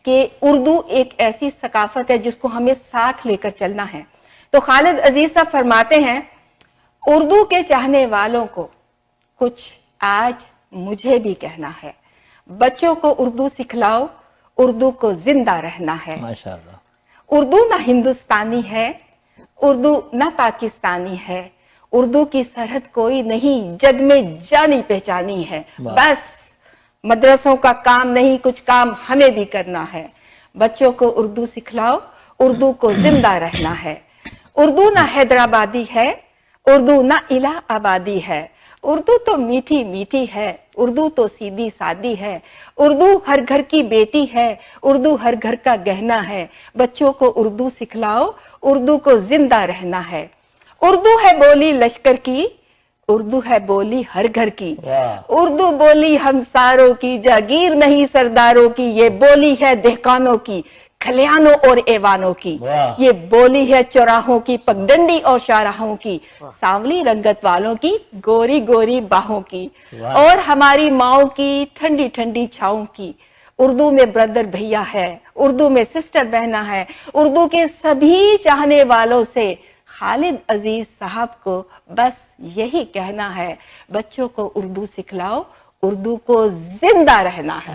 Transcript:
کہ اردو ایک ایسی ثقافت ہے جس کو ہمیں ساتھ لے کر چلنا ہے. تو خالد عزیز صاحب فرماتے ہیں اردو کے چاہنے والوں کو کچھ آج مجھے بھی کہنا ہے. بچوں کو اردو سکھلاؤ, اردو کو زندہ رہنا ہے. ماشاءاللہ. اردو نہ ہندوستانی ہے, اردو نہ پاکستانی ہے, اردو کی سرحد کوئی نہیں, جگ میں جانی پہچانی ہے. بس مدرسوں کا کام نہیں, کچھ کام ہمیں بھی کرنا ہے. بچوں کو اردو سکھلاؤ, اردو کو زندہ رہنا ہے. اردو نہ حیدرآبادی ہے, اردو نہ الہ آبادی ہے. اردو تو میٹھی میٹھی ہے, اردو تو سیدھی سادی ہے. اردو ہر گھر کی بیٹی ہے, اردو ہر گھر کا گہنا ہے. بچوں کو اردو سکھلاؤ, اردو کو زندہ رہنا ہے. اردو ہے بولی لشکر کی, اردو ہے بولی ہر گھر کی. اردو بولی ہمساروں کی, جاگیر نہیں سرداروں کی. یہ بولی ہے دہقانوں کی, کھلیانوں اور ایوانوں کی. یہ بولی ہے چوراہوں کی, پگڈنڈی اور شاہراہوں کی. سانولی رنگت والوں کی, گوری گوری باہوں کی, اور ہماری ماؤں کی ٹھنڈی ٹھنڈی چھاؤں کی. اردو میں بردر بھیا ہے, اردو میں سسٹر بہنا ہے. اردو کے سبھی چاہنے والوں سے خالد عزیز صاحب کو بس یہی کہنا ہے, بچوں کو اردو سکھلاؤ, اردو کو زندہ رہنا ہے.